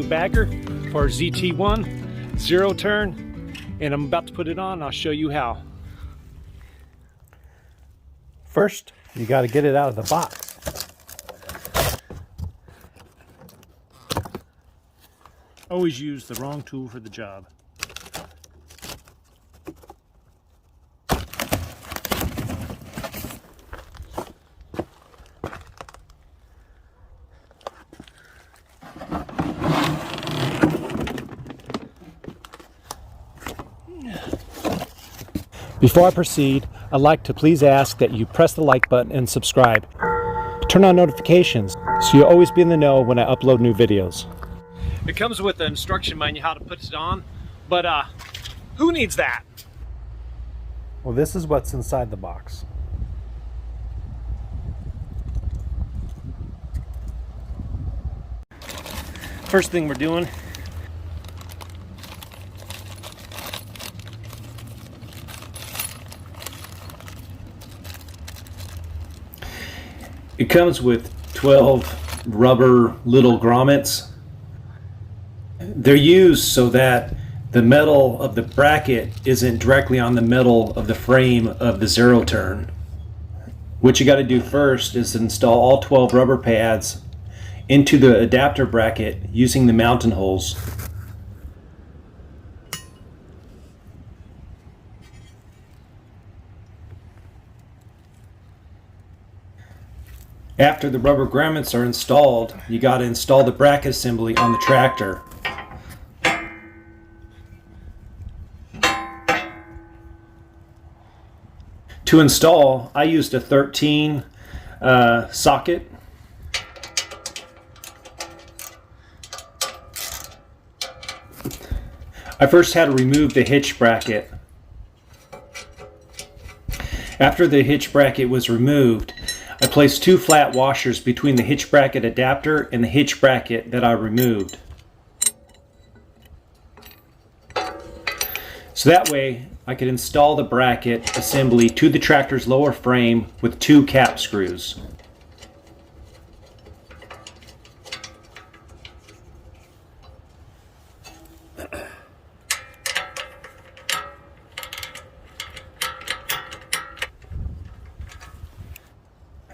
bagger for our ZT1 zero turn, and I'm about to put it on. I'll show you how. First, you got to get it out of the box. Always use the wrong tool for the job. Before I proceed, I'd like to please ask that you press the like button and subscribe. Turn on notifications so you'll always be in the know when I upload new videos. It comes with an instruction manual how to put it on, but who needs that? Well, this is what's inside the box. First thing we're doing, it comes with 12 rubber little grommets. They're used so that the metal of the bracket isn't directly on the metal of the frame of the zero turn. What you got to do first is install all 12 rubber pads into the adapter bracket using the mounting holes. After the rubber grommets are installed, you got to install the bracket assembly on the tractor. To install, I used a 13 socket. I first had to remove the hitch bracket. After the hitch bracket was removed, I placed 2 flat washers between the hitch bracket adapter and the hitch bracket that I removed. So that way I could install the bracket assembly to the tractor's lower frame with 2 cap screws.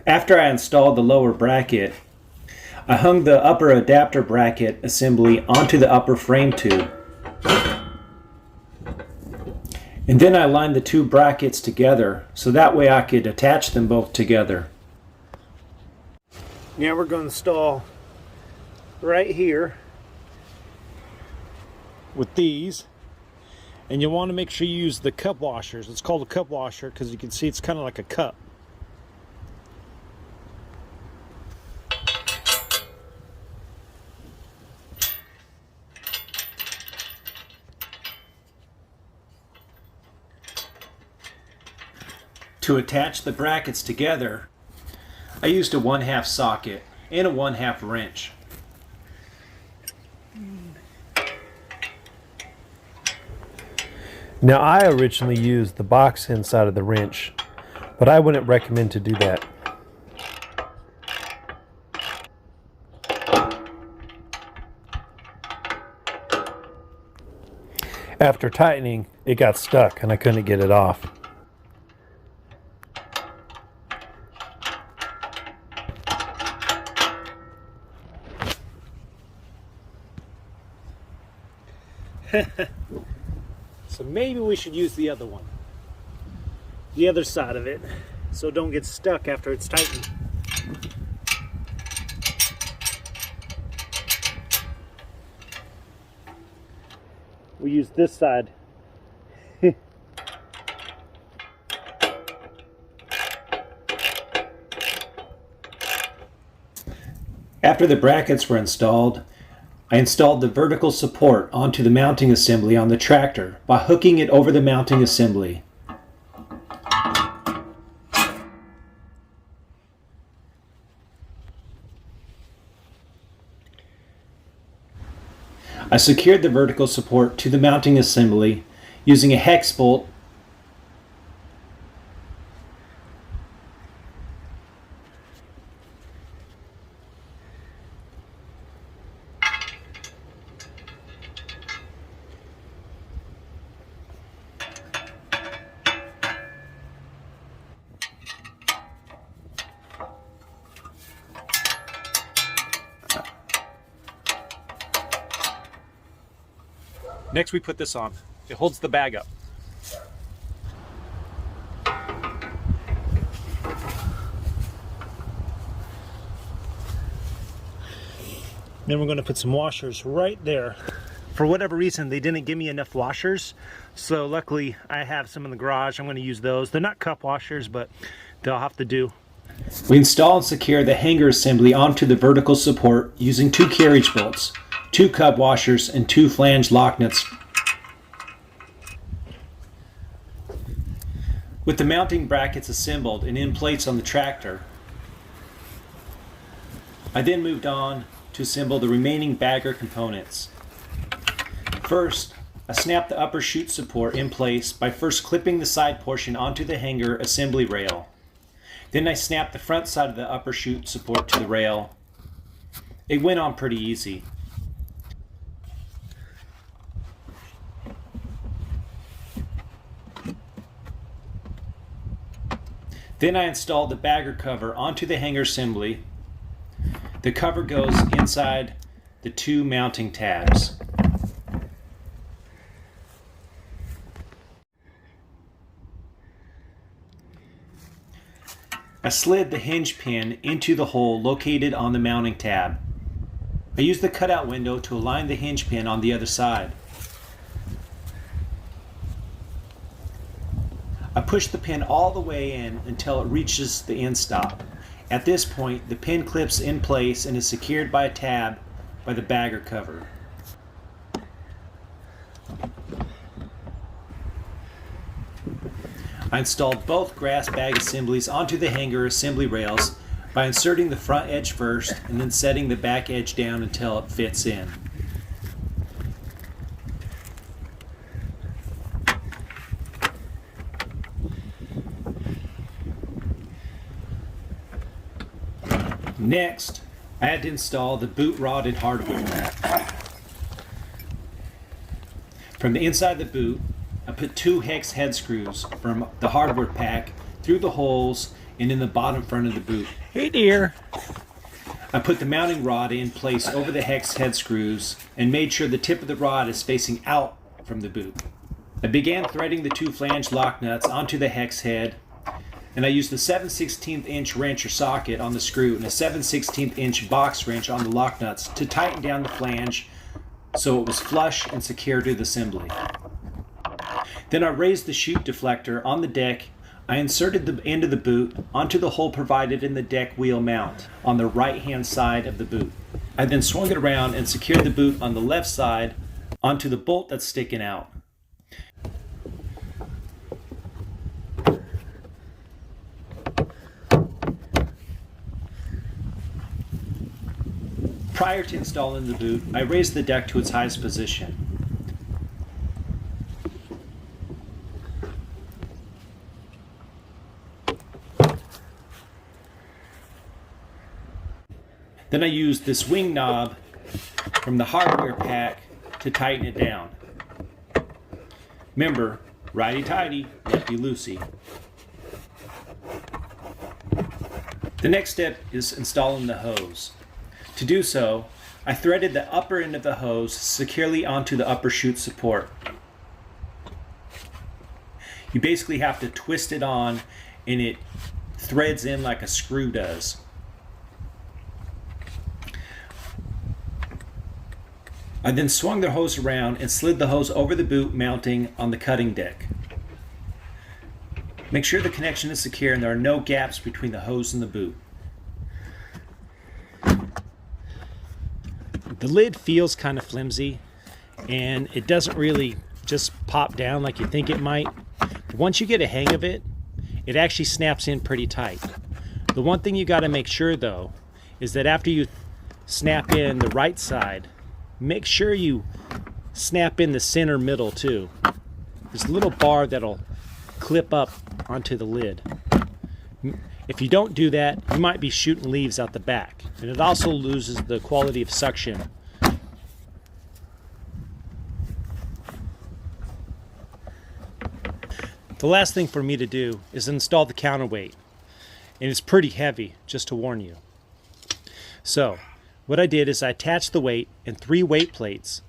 After I installed the lower bracket, I hung the upper adapter bracket assembly onto the upper frame tube. And then I lined the 2 brackets together so that way I could attach them both together. now we're going to install right here with these, and you want to make sure you use the cup washers. It's called a cup washer because you can see it's kind of like a cup. To attach the brackets together, I used a 1/2 socket and a 1/2 wrench. Now, I originally used the box inside of the wrench, but I wouldn't recommend to do that. After tightening, it got stuck and I couldn't get it off. So maybe we should use the other one, the other side of it, so it don't get stuck after it's tightened. We use this side. After the brackets were installed, I installed the vertical support onto the mounting assembly on the tractor by hooking it over the mounting assembly. I secured the vertical support to the mounting assembly using a hex bolt Next we put this on. It holds the bag up. Then we're going to put some washers right there. For whatever reason, they didn't give me enough washers, so luckily I have some in the garage. I'm going to use those. They're not cup washers, but they'll have to do. We install and secure the hanger assembly onto the vertical support using 2 carriage bolts, 2 cup washers, and 2 flange lock nuts. With the mounting brackets assembled and in place on the tractor, I then moved on to assemble the remaining bagger components. First, I snapped the upper chute support in place by first clipping the side portion onto the hanger assembly rail. Then I snapped the front side of the upper chute support to the rail. It went on pretty easy. Then I installed the bagger cover onto the hanger assembly. The cover goes inside the 2 mounting tabs. I slid the hinge pin into the hole located on the mounting tab. I used the cutout window to align the hinge pin on the other side. I push the pin all the way in until it reaches the end stop. At this point, the pin clips in place and is secured by a tab by the bagger cover. I installed both grass bag assemblies onto the hanger assembly rails by inserting the front edge first and then setting the back edge down until it fits in. Next, I had to install the boot rodded hardware. From the inside of the boot, I put 2 hex head screws from the hardware pack through the holes and in the bottom front of the boot. Hey dear. I put the mounting rod in place over the hex head screws and made sure the tip of the rod is facing out from the boot. I began threading the 2 flange lock nuts onto the hex head, and I used the 7/16 inch wrench or socket on the screw and a 7/16 inch box wrench on the lock nuts to tighten down the flange so it was flush and secure to the assembly. Then I raised the chute deflector on the deck. I inserted the end of the boot onto the hole provided in the deck wheel mount on the right hand side of the boot. I then swung it around and secured the boot on the left side onto the bolt that's sticking out. Prior to installing the boot, I raised the deck to its highest position. Then I used this wing knob from the hardware pack to tighten it down. Remember, righty-tighty, lefty-loosey. The next step is installing the hose. To do so, I threaded the upper end of the hose securely onto the upper chute support. You basically have to twist it on and it threads in like a screw does. I then swung the hose around and slid the hose over the boot mounting on the cutting deck. Make sure the connection is secure and there are no gaps between the hose and the boot. The lid feels kind of flimsy and it doesn't really just pop down like you think it might. But once you get a hang of it, it actually snaps in pretty tight. The one thing you got to make sure though is that after you snap in the right side, make sure you snap in the center middle too. There's a little bar that'll clip up onto the lid. If you don't do that, you might be shooting leaves out the back, and it also loses the quality of suction. The last thing for me to do is install the counterweight, and it's pretty heavy, just to warn you. So what I did is I attached the weight and 3 weight plates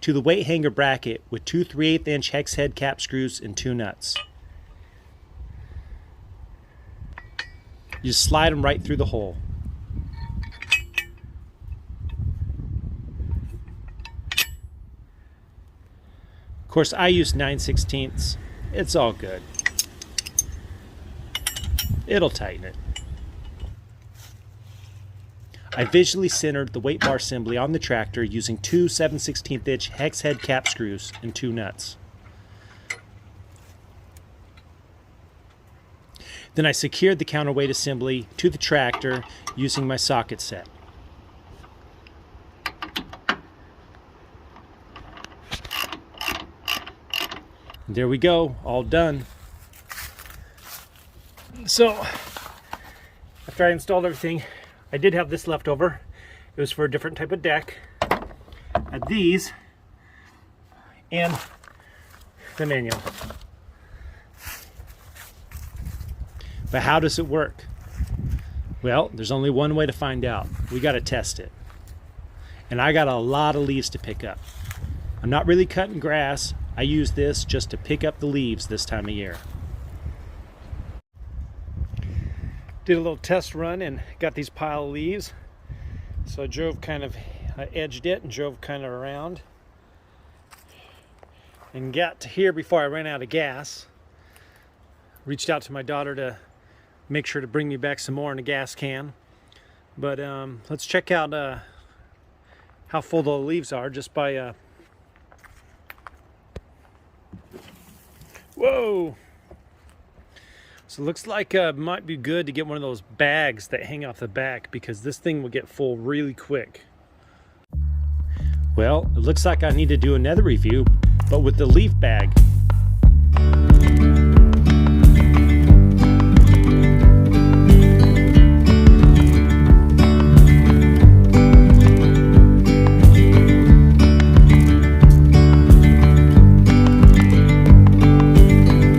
to the weight hanger bracket with two 3/8 inch hex head cap screws and two nuts. You just slide them right through the hole. Of course, I use 9/16. It's all good. It'll tighten it. I visually centered the weight bar assembly on the tractor using two 7/16 inch hex head cap screws and two nuts. Then I secured the counterweight assembly to the tractor using my socket set. And there we go, all done. So, after I installed everything, I did have this left over. It was for a different type of deck. I had these and the manual. But how does it work? Well, there's only one way to find out. We got to test it. And I got a lot of leaves to pick up. I'm not really cutting grass. I use this just to pick up the leaves this time of year. Did a little test run and got these pile of leaves. So I drove I edged it and drove kind of around. And got to here before I ran out of gas. Reached out to my daughter to make sure to bring me back some more in a gas can. But let's check out how full the leaves are just by whoa! So it looks like it might be good to get one of those bags that hang off the back, because this thing will get full really quick. Well, it looks like I need to do another review, but with the leaf bag.